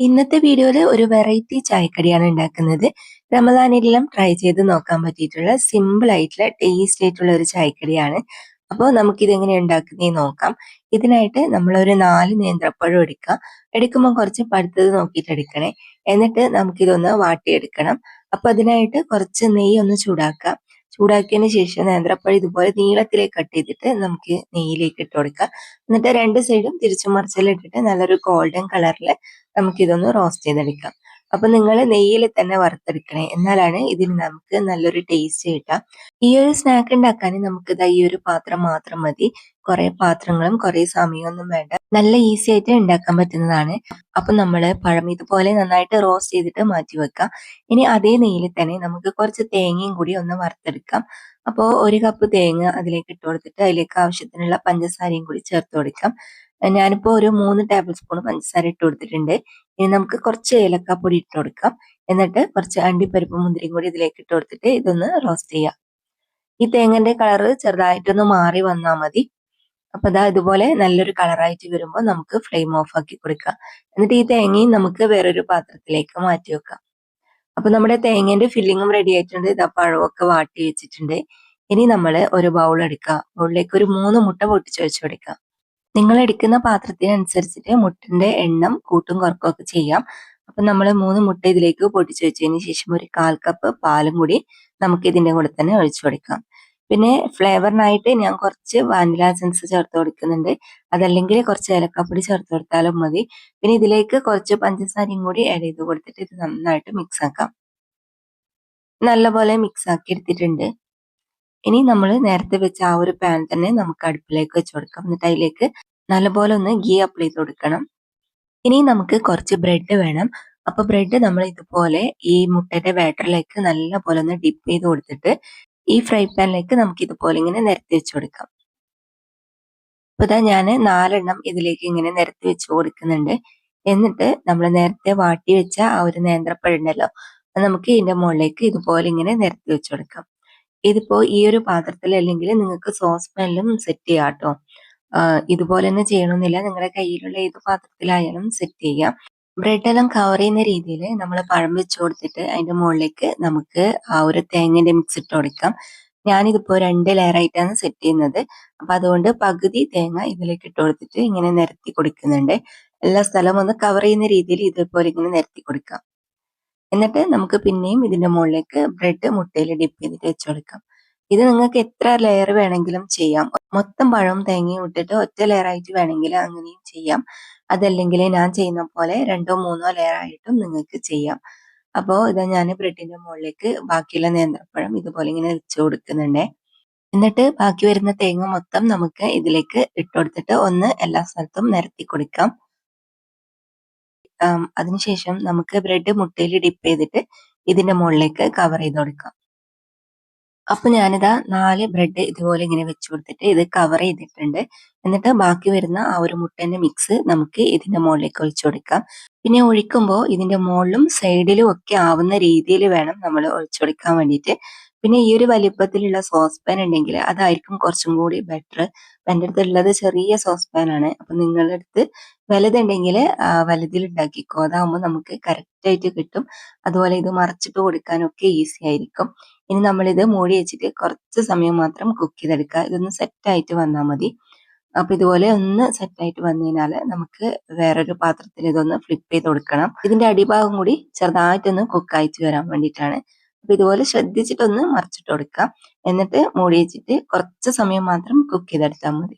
ഇന്നത്തെ വീഡിയോയിൽ ഒരു വെറൈറ്റി ചായക്കടിയാണ് ഉണ്ടാക്കുന്നത്. റമദാനിലെല്ലാം ട്രൈ ചെയ്ത് നോക്കാൻ പറ്റിയിട്ടുള്ള സിമ്പിൾ ആയിട്ടുള്ള ടേസ്റ്റ് ആയിട്ടുള്ള ഒരു ചായക്കടിയാണ്. അപ്പോൾ നമുക്കിത് എങ്ങനെ ഉണ്ടാക്കുന്നതെന്ന് നോക്കാം. ഇതിനായിട്ട് നമ്മൾ ഒരു 4 നേന്ത്രപ്പഴം എടുക്കുക. എടുക്കുമ്പോൾ കുറച്ച് പഴുത്തത് നോക്കിയിട്ട് എടുക്കണേ. എന്നിട്ട് നമുക്കിതൊന്ന് വാട്ടിയെടുക്കണം. അപ്പോൾ അതിനായിട്ട് കുറച്ച് നെയ്യ് ഒന്ന് ചൂടാക്കുക. ചൂടാക്കിയതിന് ശേഷം നേന്ത്രപ്പഴം ഇതുപോലെ നീളത്തിലേക്ക് കട്ട് ചെയ്തിട്ട് നമുക്ക് നെയ്യിലേക്ക് ഇട്ട് കൊടുക്കാം. എന്നിട്ട് രണ്ട് സൈഡും തിരിച്ചും മറിച്ചെല്ലാം ഇട്ടിട്ട് നല്ലൊരു ഗോൾഡൻ കളറിൽ നമുക്കിതൊന്ന് റോസ്റ്റ് ചെയ്തെടുക്കാം. അപ്പൊ നിങ്ങൾ നെയ്യിൽ തന്നെ വറുത്തെടുക്കണേ, എന്നാലാണ് ഇതിന് നമുക്ക് നല്ലൊരു ടേസ്റ്റ് കിട്ടുക. ഈ ഒരു സ്നാക്ക് ഉണ്ടാക്കാൻ നമുക്ക് ഈ ഒരു പാത്രം മാത്രം മതി. കുറെ പാത്രങ്ങളും കുറെ സമയമൊന്നും വേണ്ട, നല്ല ഈസി ആയിട്ട് ഉണ്ടാക്കാൻ പറ്റുന്നതാണ്. അപ്പൊ നമ്മൾ പഴം ഇതുപോലെ നന്നായിട്ട് റോസ്റ്റ് ചെയ്തിട്ട് മാറ്റി വെക്കാം. ഇനി അതേ നെയ്യിൽ തന്നെ നമുക്ക് കുറച്ച് തേങ്ങയും കൂടി ഒന്ന് വറുത്തെടുക്കാം. അപ്പോൾ ഒരു കപ്പ് തേങ്ങ അതിലേക്ക് ഇട്ട് കൊടുത്തിട്ട് അതിലേക്ക് ആവശ്യത്തിനുള്ള പഞ്ചസാരയും കൂടി ചേർത്ത് കൊടുക്കാം. ഞാനിപ്പോ ഒരു 3 ടേബിൾ സ്പൂൺ പഞ്ചസാര ഇട്ട് കൊടുത്തിട്ടുണ്ട്. ഇനി നമുക്ക് കുറച്ച് ഏലക്കാപ്പൊടി ഇട്ട് കൊടുക്കാം. എന്നിട്ട് കുറച്ച് അണ്ടിപ്പരിപ്പ് മുന്തിരിയും കൂടി ഇതിലേക്ക് ഇട്ട് കൊടുത്തിട്ട് ഇതൊന്ന് റോസ്റ്റ് ചെയ്യാം. ഈ തേങ്ങന്റെ കളറ് ചെറുതായിട്ടൊന്ന് മാറി വന്നാൽ മതി. അപ്പൊ ദാ ഇതുപോലെ നല്ലൊരു കളറായിട്ട് വരുമ്പോൾ നമുക്ക് ഫ്ലെയിം ഓഫ് ആക്കി കൊടുക്കാം. എന്നിട്ട് ഈ തേങ്ങയും നമുക്ക് വേറൊരു പാത്രത്തിലേക്ക് മാറ്റി വെക്കാം. അപ്പൊ നമ്മുടെ തേങ്ങേന്റെ ഫില്ലിങ്ങും റെഡി ആയിട്ടുണ്ട്. ഇതാ പഴമൊക്കെ വാട്ടി വെച്ചിട്ടുണ്ട്. ഇനി നമ്മൾ ഒരു ബൗൾ എടുക്കുക. ബൗളിലേക്ക് ഒരു 3 മുട്ട പൊട്ടിച്ച് വെച്ച് കൊടുക്കാം. നിങ്ങൾ എടുക്കുന്ന പാത്രത്തിനനുസരിച്ചിട്ട് മുട്ടിന്റെ എണ്ണം കൂട്ടും കുറക്കും ഒക്കെ ചെയ്യാം. അപ്പൊ നമ്മൾ 3 മുട്ട ഇതിലേക്ക് പൊട്ടിച്ചു വെച്ചതിന് ശേഷം ഒരു 1/4 കപ്പ് പാലും കൂടി നമുക്ക് ഇതിന്റെ കൂടെ തന്നെ ഒഴിച്ചു കൊടുക്കാം. പിന്നെ ഫ്ലേവറിനായിട്ട് ഞാൻ കുറച്ച് വാനില എസൻസ് ചേർത്ത് കൊടുക്കുന്നുണ്ട്. അതല്ലെങ്കിൽ കുറച്ച് ഏലക്കാപ്പൊടി ചേർത്ത് കൊടുത്താലും മതി. പിന്നെ ഇതിലേക്ക് കുറച്ച് പഞ്ചസാരയും കൂടി ആഡ് ചെയ്ത് കൊടുത്തിട്ട് ഇത് നന്നായിട്ട് മിക്സ് ആക്കാം. നല്ലപോലെ മിക്സ് ആക്കി എടുത്തിട്ടുണ്ട്. ഇനി നമ്മൾ നേരത്തെ വെച്ച ആ ഒരു പാൻ തന്നെ നമുക്ക് അടുപ്പിലേക്ക് വെച്ച് കൊടുക്കാം. എന്നിട്ട് അതിലേക്ക് നല്ലപോലെ ഒന്ന് ഗീ അപ്ലൈ ചെയ്ത് കൊടുക്കണം. ഇനി നമുക്ക് കുറച്ച് ബ്രെഡ് വേണം. അപ്പൊ ബ്രെഡ് നമ്മൾ ഇതുപോലെ ഈ മുട്ടയുടെ ബാറ്ററിലേക്ക് നല്ലപോലെ ഒന്ന് ഡിപ്പ് ചെയ്ത് കൊടുത്തിട്ട് ഈ ഫ്രൈ പാനിലേക്ക് നമുക്ക് ഇതുപോലെ ഇങ്ങനെ നിരത്തി വെച്ച് കൊടുക്കാം. അപ്പൊ ഇതാ ഞാൻ 4 എണ്ണം ഇതിലേക്ക് ഇങ്ങനെ നിരത്തി വെച്ച് കൊടുക്കുന്നുണ്ട്. എന്നിട്ട് നമ്മൾ നേരത്തെ വാട്ടി വെച്ച ആ ഒരു നേന്ത്രപ്പഴം ഉണ്ടല്ലോ, അത് നമുക്ക് ഇതിന്റെ മുകളിലേക്ക് ഇതുപോലെ ഇങ്ങനെ നിരത്തി വെച്ച് കൊടുക്കാം. ഇതിപ്പോ ഈ ഒരു പാത്രത്തിൽ അല്ലെങ്കിൽ നിങ്ങൾക്ക് സോസ് പാനിലും സെറ്റ് ചെയ്യാം ട്ടോ. ഇതുപോലെ തന്നെ ചെയ്യണമെന്നില്ല, നിങ്ങളുടെ കയ്യിലുള്ള ഏത് പാത്രത്തിലായാലും സെറ്റ് ചെയ്യാം. ബ്രെഡ് എല്ലാം കവർ ചെയ്യുന്ന രീതിയിൽ നമ്മൾ പഴം വെച്ച് കൊടുത്തിട്ട് അതിന്റെ മുകളിലേക്ക് നമുക്ക് ആ ഒരു തേങ്ങന്റെ മിക്സ് ഇട്ട് കൊടുക്കാം. ഞാനിതിപ്പോ 2 ലെയർ ആയിട്ടാണ് സെറ്റ് ചെയ്യുന്നത്. അപ്പൊ അതുകൊണ്ട് പകുതി തേങ്ങ ഇതിലേക്ക് ഇട്ട് കൊടുത്തിട്ട് ഇങ്ങനെ നിരത്തി കൊടുക്കുന്നുണ്ട്. എല്ലാ സ്ഥലവും ഒന്ന് കവർ ചെയ്യുന്ന രീതിയിൽ ഇതുപോലെ ഇങ്ങനെ നിരത്തി കൊടുക്കാം. എന്നിട്ട് നമുക്ക് പിന്നെയും ഇതിന്റെ മുകളിലേക്ക് ബ്രെഡ് മുട്ടയിൽ ഡിപ്പ് ചെയ്തിട്ട് വെച്ച് കൊടുക്കാം. ഇത് നിങ്ങൾക്ക് എത്ര ലെയർ വേണമെങ്കിലും ചെയ്യാം. മൊത്തം പഴവും തേങ്ങയും ഇട്ടിട്ട് ഒറ്റ ലെയർ ആയിട്ട് വേണമെങ്കിൽ അങ്ങനെയും ചെയ്യാം. അതല്ലെങ്കിൽ ഞാൻ ചെയ്യുന്ന പോലെ 2ഓ 3ഓ ലെയർ ആയിട്ടും നിങ്ങൾക്ക് ചെയ്യാം. അപ്പോൾ ഇതാ ഞാൻ ബ്രെഡിന്റെ മുകളിലേക്ക് ബാക്കിയുള്ള നേന്ത്രപ്പഴം ഇതുപോലെ ഇങ്ങനെ വെച്ച് കൊടുക്കുന്നുണ്ട്. എന്നിട്ട് ബാക്കി വരുന്ന തേങ്ങ മൊത്തം നമുക്ക് ഇതിലേക്ക് ഇട്ട് കൊടുത്തിട്ട് ഒന്ന് എല്ലാ സ്ഥലത്തും നിരത്തി കൊടുക്കാം. അതിനുശേഷം നമുക്ക് ബ്രെഡ് മുട്ടയിൽ ഡിപ്പ് ചെയ്തിട്ട് ഇതിന്റെ മുകളിലേക്ക് കവർ ചെയ്ത് കൊടുക്കാം. അപ്പൊ ഞാനിതാ 4 ബ്രെഡ് ഇതുപോലെ ഇങ്ങനെ വെച്ച് കൊടുത്തിട്ട് ഇത് കവർ ചെയ്തിട്ടുണ്ട്. എന്നിട്ട് ബാക്കി വരുന്ന ആ ഒരു മുട്ടന്റെ മിക്സ് നമുക്ക് ഇതിന്റെ മുകളിലേക്ക് ഒഴിച്ചു കൊടുക്കാം. പിന്നെ ഒഴിക്കുമ്പോൾ ഇതിന്റെ മുകളിലും സൈഡിലും ഒക്കെ ആവുന്ന രീതിയിൽ വേണം നമ്മൾ ഒഴിച്ചു കൊടുക്കാൻ വേണ്ടിയിട്ട്. പിന്നെ ഈ ഒരു വലിപ്പത്തിലുള്ള സോസ് പാൻ ഉണ്ടെങ്കിൽ അതായിരിക്കും കുറച്ചും കൂടി ബെറ്റർ. എൻ്റെ അടുത്ത് ഉള്ളത് ചെറിയ സോസ് പാൻ ആണ്. അപ്പൊ നിങ്ങളുടെ അടുത്ത് വലുതുണ്ടെങ്കിൽ വലുതിൽ ഉണ്ടാക്കിക്കോ, അതാവുമ്പോൾ നമുക്ക് കറക്റ്റ് ആയിട്ട് കിട്ടും. അതുപോലെ ഇത് മറച്ചിട്ട് കൊടുക്കാനൊക്കെ ഈസി ആയിരിക്കും. ഇനി നമ്മളിത് മൂടി വെച്ചിട്ട് കുറച്ച് സമയം മാത്രം കുക്ക് ചെയ്തെടുക്കുക. ഇതൊന്ന് സെറ്റ് ആയിട്ട് വന്നാൽ മതി. അപ്പൊ ഇതുപോലെ ഒന്ന് സെറ്റ് ആയിട്ട് വന്നു കഴിഞ്ഞാല് നമുക്ക് വേറൊരു പാത്രത്തിൽ ഇതൊന്ന് ഫ്ലിപ്പ് ചെയ്ത് കൊടുക്കണം. ഇതിന്റെ അടിഭാഗം കൂടി ചെറുതായിട്ടൊന്ന് കുക്കായിട്ട് വരാൻ വേണ്ടിയിട്ടാണ്. അപ്പൊ ഇതുപോലെ ശ്രദ്ധിച്ചിട്ടൊന്ന് മറിച്ചിട്ട് കൊടുക്കാം. എന്നിട്ട് മൂടി വെച്ചിട്ട് കുറച്ച് സമയം മാത്രം കുക്ക് ചെയ്തെടുത്താൽ മതി.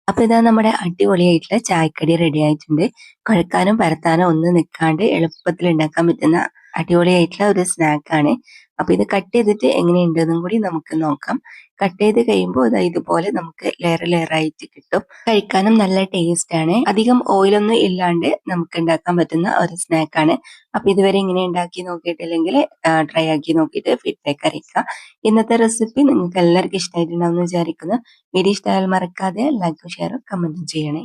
അപ്പൊ ഇതാ നമ്മുടെ അടിപൊളിയായിട്ടുള്ള ചായക്കടി റെഡി ആയിട്ടുണ്ട്. കുഴക്കാനും പരത്താനും ഒന്നും നിൽക്കാണ്ട് എളുപ്പത്തിൽ ഉണ്ടാക്കാൻ പറ്റുന്ന അടിപൊളിയായിട്ടുള്ള ഒരു സ്നാക്കാണ്. അപ്പൊ ഇത് കട്ട് ചെയ്തിട്ട് എങ്ങനെയുണ്ടെന്നും കൂടി നമുക്ക് നോക്കാം. കട്ട് ചെയ്ത് കഴിയുമ്പോൾ ഇതുപോലെ നമുക്ക് ലെയർ ലെയർ ആയിട്ട് കിട്ടും. കഴിക്കാനും നല്ല ടേസ്റ്റ് ആണ്. അധികം ഓയിലൊന്നും ഇല്ലാണ്ട് നമുക്ക് ഉണ്ടാക്കാൻ പറ്റുന്ന ഒരു സ്നാക്കാണ്. അപ്പൊ ഇതുവരെ ഇങ്ങനെ ഉണ്ടാക്കി നോക്കിയിട്ടില്ലെങ്കിൽ ട്രൈ ആക്കി നോക്കിയിട്ട് ഫീഡ്ബാക്ക് അറിയിക്കുക. ഇന്നത്തെ റെസിപ്പി നിങ്ങൾക്ക് എല്ലാവർക്കും ഇഷ്ടമായിട്ടുണ്ടാവും എന്ന് വിചാരിക്കുന്നു. വീഡിയോ ഇഷ്ടമായാൽ മറക്കാതെ ലൈക്കും ഷെയറും കമന്റും ചെയ്യണേ.